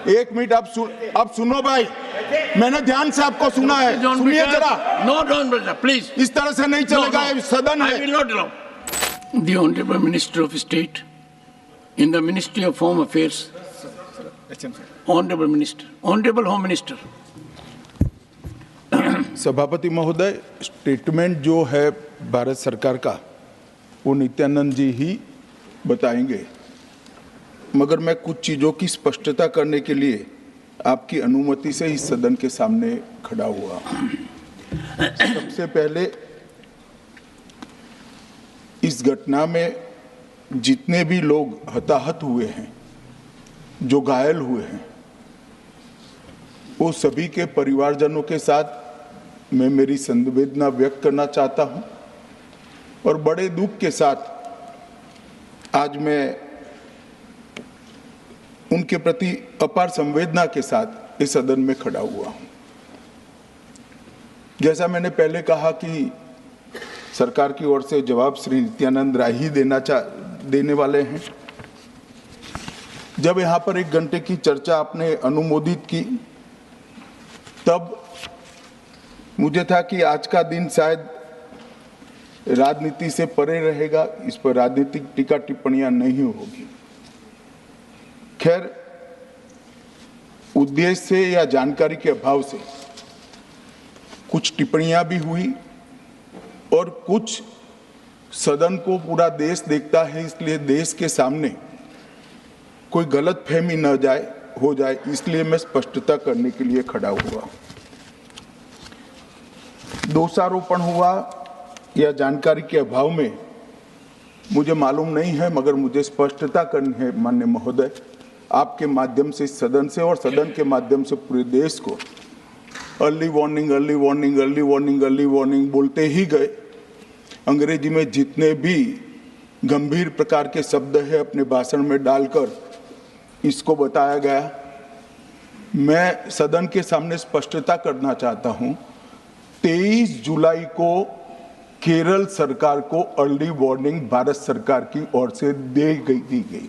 एक मिनट, अब सुनो भाई, मैंने ध्यान से आपको सुना है, सुनिए जरा। नो डॉन प्लीज, इस तरह से नहीं चलेगा, ये सदन है। I will not allow. The Honorable Minister of State in the Ministry of Home Affairs, Honorable Minister, Honorable Home Minister. सभापति महोदय, स्टेटमेंट जो है भारत सरकार का वो नित्यानंद जी ही बताएंगे, मगर मैं कुछ चीज़ों की स्पष्टता करने के लिए आपकी अनुमति से इस सदन के सामने खड़ा हुआ। सबसे पहले इस घटना में जितने भी लोग हताहत हुए हैं, जो घायल हुए हैं, वो सभी के परिवारजनों के साथ मैं मेरी संवेदना व्यक्त करना चाहता हूं और बड़े दुख के साथ आज मैं उनके प्रति अपार संवेदना के साथ इस सदन में खड़ा हुआ हूं। जैसा मैंने पहले कहा कि सरकार की ओर से जवाब श्री नित्यानंद राय ही देने वाले हैं। जब यहाँ पर 1 घंटे की चर्चा आपने अनुमोदित की, तब मुझे था कि आज का दिन शायद राजनीति से परे रहेगा, इस पर राजनीतिक टीका टिप्पणियां नहीं होगी। खैर, उद्देश्य से या जानकारी के अभाव से कुछ टिप्पणियां भी हुई और कुछ सदन को पूरा देश देखता है, इसलिए देश के सामने कोई गलतफहमी न हो जाए, इसलिए मैं स्पष्टता करने के लिए खड़ा हुआ। दोषारोपण हुआ या जानकारी के अभाव में मुझे मालूम नहीं है, मगर मुझे स्पष्टता करनी है माननीय महोदय, आपके माध्यम से सदन से और सदन के माध्यम से पूरे देश को। Early warning, early warning, early warning, early warning बोलते ही गए। अंग्रेजी में जितने भी गंभीर प्रकार के शब्द है अपने भाषण में डालकर इसको बताया गया। मैं सदन के सामने स्पष्टता करना चाहता हूं, 23 जुलाई को केरल सरकार को अर्ली वार्निंग भारत सरकार की ओर से दी गई थी।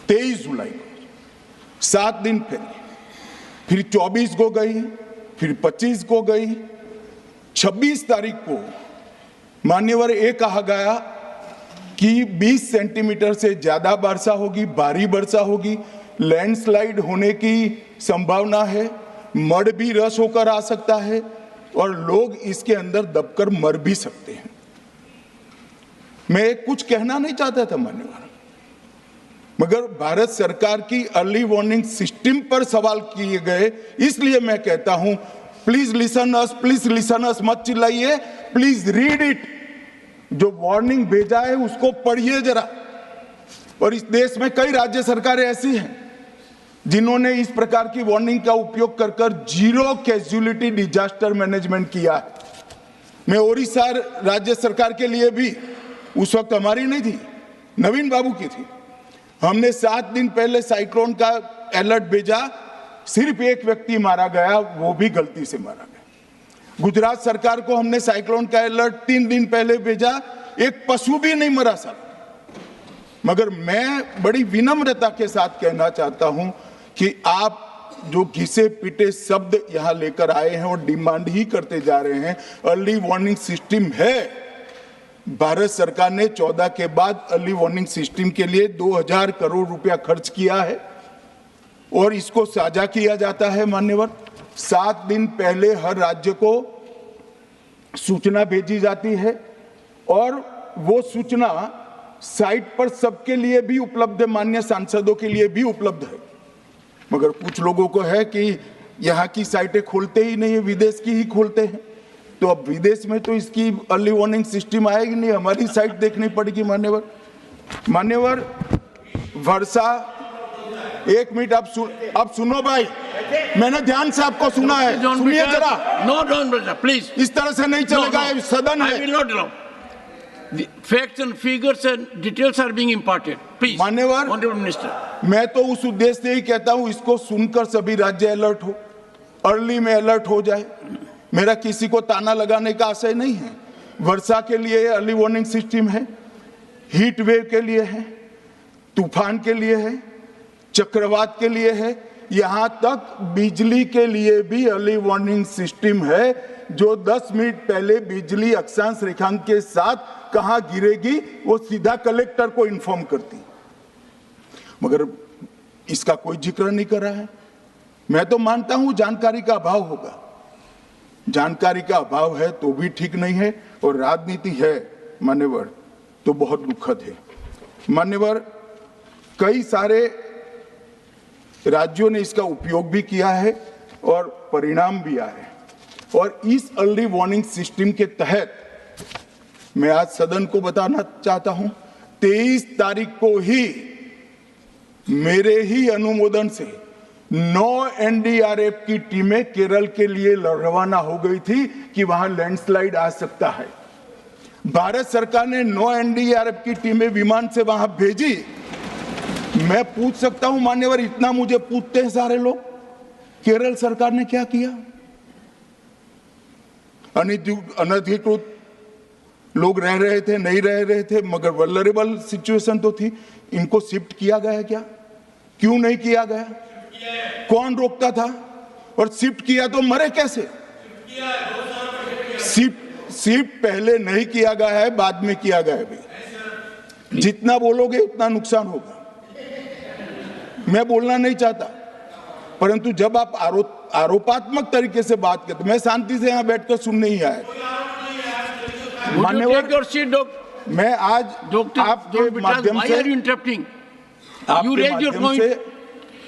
23 जुलाई को, 7 दिन पहले, फिर 24 को गई, फिर 25 को गई, 26 तारीख को मान्यवर ये कहा गया कि 20 सेंटीमीटर से ज्यादा वर्षा होगी, भारी वर्षा होगी, लैंडस्लाइड होने की संभावना है, मड भी रस होकर आ सकता है और लोग इसके अंदर दबकर मर भी सकते हैं। मैं कुछ कहना नहीं चाहता था मान्यवर, मगर भारत सरकार की अर्ली वार्निंग सिस्टम पर सवाल किए गए, इसलिए मैं कहता हूं please listen us, please listen अस, मत चिल्लाइए, प्लीज रीड इट। जो वार्निंग भेजा है उसको पढ़िए जरा। और इस देश में कई राज्य सरकारें ऐसी हैं जिन्होंने इस प्रकार की वार्निंग का उपयोग कर कर जीरो कैजुअलिटी डिजास्टर मैनेजमेंट किया है। मैं ओडिशा राज्य सरकार के लिए भी, उस वक्त हमारी नहीं थी, नवीन बाबू की थी, हमने 7 दिन पहले साइक्लोन का अलर्ट भेजा, सिर्फ एक व्यक्ति मारा गया, वो भी गलती से मारा गया। गुजरात सरकार को हमने साइक्लोन का अलर्ट 3 दिन पहले भेजा, एक पशु भी नहीं मरा साहब। मगर मैं बड़ी विनम्रता के साथ कहना चाहता हूं कि आप जो घिसे पिटे शब्द यहां लेकर आए हैं और डिमांड ही करते जा रहे हैं, अर्ली वार्निंग सिस्टम है। भारत सरकार ने 14 के बाद अर्ली वार्निंग सिस्टम के लिए 2000 करोड़ रुपया खर्च किया है और इसको साझा किया जाता है मान्यवर। 7 दिन पहले हर राज्य को सूचना भेजी जाती है और वो सूचना साइट पर सबके लिए भी उपलब्ध है, मान्य सांसदों के लिए भी उपलब्ध है। मगर कुछ लोगों को है कि यहाँ की साइटें खोलते ही नहीं है, विदेश की ही खोलते हैं, तो अब विदेश में तो इसकी अर्ली वार्निंग सिस्टम आएगी नहीं, हमारी साइट देखनी पड़ेगी मान्यवर। वर्षा, 1 मिनट, अब सुनो भाई, मैंने ध्यान से आपको सुना है, सुनिए जरा। नो डॉन प्लीज, इस तरह से नहीं चलेगा, ये सदन है। I will not allow. The facts and figures and details are being imparted. Please, मान्यवर, Honorable Minister. मैं तो उस उद्देश्य से ही कहता हूं इसको सुनकर सभी राज्य अलर्ट हो, अर्ली में अलर्ट हो जाए। मेरा किसी को ताना लगाने का आशय नहीं है। वर्षा के लिए अर्ली वार्निंग सिस्टम है, हीट वेव के लिए है, तूफान के लिए है, चक्रवात के लिए है, यहां तक बिजली के लिए भी अर्ली वार्निंग सिस्टम है, जो 10 मिनट पहले बिजली अक्षांश रेखांक के साथ कहां गिरेगी वो सीधा कलेक्टर को इन्फॉर्म करती, मगर इसका कोई जिक्र नहीं कर रहा है। मैं तो मानता हूं जानकारी का अभाव होगा, जानकारी का अभाव है तो भी ठीक नहीं है, और राजनीति है मान्यवर तो बहुत दुखद है। मान्यवर, कई सारे राज्यों ने इसका उपयोग भी किया है और परिणाम भी आए हैं, और इस अर्ली वार्निंग सिस्टम के तहत मैं आज सदन को बताना चाहता हूं, 23 तारीख को ही मेरे ही अनुमोदन से 9 एनडीआरएफ की टीमें केरल के लिए रवाना हो गई थी कि वहां लैंडस्लाइड आ सकता है। भारत सरकार ने 9 एनडीआरएफ की टीमें विमान से वहां भेजी। मैं पूछ सकता हूं मान्यवर, इतना मुझे पूछते हैं सारे लोग, केरल सरकार ने क्या किया? अनधिकृत लोग रह रहे थे, नहीं रह रहे थे, मगर वल्नरेबल सिचुएशन तो थी। इनको शिफ्ट किया गया क्या? क्यों नहीं किया गया? कौन रोकता था? और शिफ्ट किया तो मरे कैसे? शिफ्ट पहले नहीं किया गया है, बाद में किया गया है। जितना बोलोगे उतना नुकसान होगा। मैं बोलना नहीं चाहता, परंतु जब आप आरोपात्मक तरीके से बात करते, मैं शांति से यहां बैठकर सुनने ही आया। मान्यवर, मैं आज आपके माध्यम से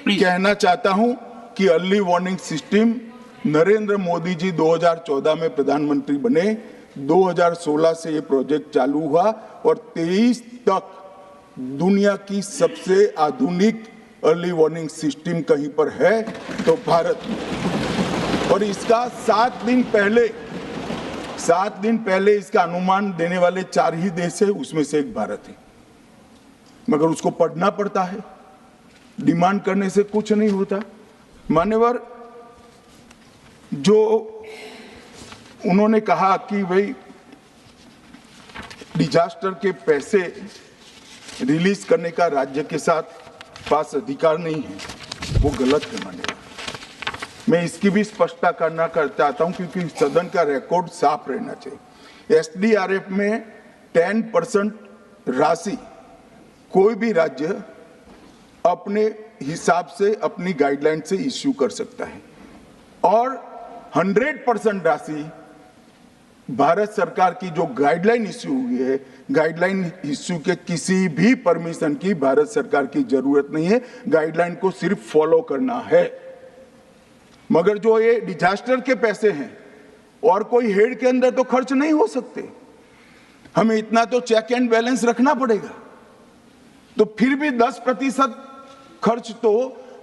कहना चाहता हूं कि early warning system Narendra Modi ji 2014 में प्रधानमंत्री बने, 2016 से ये प्रोजेक्ट चालू हुआ और 23 तक दुनिया की सबसे आधुनिक अर्ली वार्निंग सिस्टम कहीं पर है तो भारत में। और इसका 7 दिन पहले इसका अनुमान देने वाले 4 ही देश है, उसमें से एक भारत है। मगर उसको पढ़ना पड़ता है, डिमांड करने से कुछ नहीं होता। मान्यवर, जो उन्होंने कहा कि भाई डिजास्टर के पैसे रिलीज करने का राज्य के साथ पास अधिकार नहीं है, वो गलत है। मान्यवर, मैं इसकी भी स्पष्टता करना चाहता हूं क्योंकि सदन का रिकॉर्ड साफ रहना चाहिए। एसडीआरएफ में 10% राशि कोई भी राज्य अपने हिसाब से अपनी गाइडलाइन से इश्यू कर सकता है, और 100% राशि भारत सरकार की जो गाइडलाइन इश्यू हुई है, गाइडलाइन इश्यू के किसी भी परमिशन की भारत सरकार की जरूरत नहीं है, गाइडलाइन को सिर्फ फॉलो करना है। मगर जो ये डिजास्टर के पैसे हैं और कोई हेड के अंदर तो खर्च नहीं हो सकते, हमें इतना तो चेक एंड बैलेंस रखना पड़ेगा। तो फिर भी 10% खर्च तो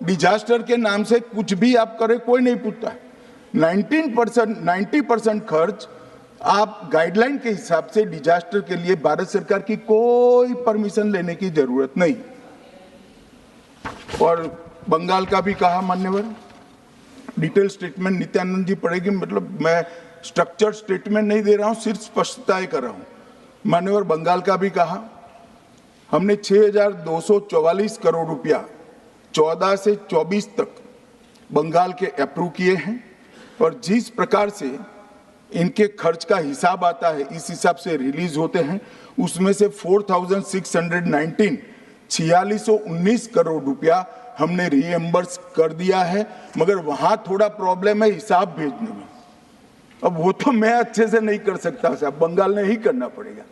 डिजास्टर के नाम से कुछ भी आप करें कोई नहीं पूछता। 90% खर्च आप गाइडलाइन के हिसाब से डिजास्टर के लिए भारत सरकार की कोई परमिशन लेने की जरूरत नहीं। और बंगाल का भी कहा मान्यवर, डिटेल स्टेटमेंट नित्यानंद जी पढ़ेगी, मतलब मैं स्ट्रक्चर्ड स्टेटमेंट नहीं दे रहा हूं, सिर्फ स्पष्टताएं कर रहा हूं। मान्यवर, बंगाल का भी कहा, हमने 6,244 करोड़ रुपया 14 से 24 तक बंगाल के अप्रूव किए हैं, और जिस प्रकार से इनके खर्च का हिसाब आता है इस हिसाब से रिलीज होते हैं। उसमें से 4,619 4619 करोड़ रुपया हमने रीएम्बर्स कर दिया है, मगर वहां थोड़ा प्रॉब्लम है हिसाब भेजने में। अब वो तो मैं अच्छे से नहीं कर सकता साहब, बंगाल ने ही करना पड़ेगा।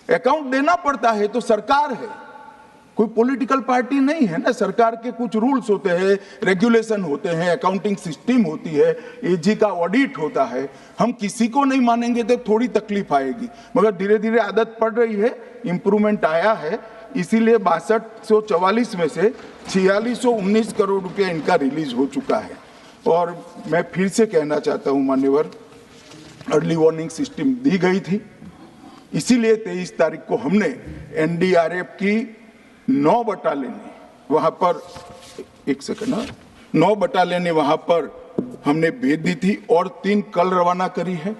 अकाउंट देना पड़ता है तो सरकार है, कोई पॉलिटिकल पार्टी नहीं है ना। सरकार के कुछ रूल्स होते हैं, रेगुलेशन होते हैं, अकाउंटिंग सिस्टम होती है, एजी का ऑडिट होता है। हम किसी को नहीं मानेंगे तो थोड़ी तकलीफ आएगी, मगर धीरे धीरे आदत पड़ रही है, इंप्रूवमेंट आया है। इसीलिए 6244 में से 4619 करोड़ रुपया इनका रिलीज हो चुका है। और मैं फिर से कहना चाहता हूं मान्यवर, अर्ली वार्निंग सिस्टम दी गई थी, इसीलिए 23 तारीख को हमने एनडीआरएफ की 9 बटालियन वहां पर 9 बटालियन वहां पर हमने भेज दी थी, और 3 कल रवाना करी है।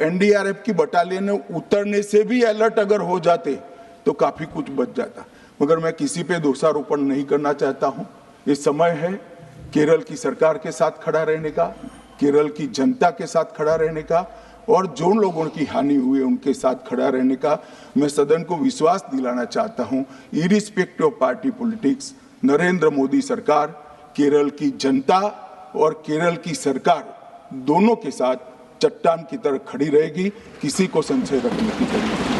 एनडीआरएफ की बटालियन उतरने से भी अलर्ट अगर हो जाते तो काफी कुछ बच जाता, मगर मैं किसी पे दोषारोपण नहीं करना चाहता हूं। ये समय है केरल की सरकार के साथ खड़ा रहने का, केरल की जनता के साथ खड़ा रहने का और जो लोगों की हानि हुई है उनके साथ खड़ा रहने का। मैं सदन को विश्वास दिलाना चाहता हूं, irrespective of party politics, Narendra Modi सरकार केरल की जनता और केरल की सरकार दोनों के साथ चट्टान की तरह खड़ी रहेगी। किसी को संशय रखने की जरूरत नहीं।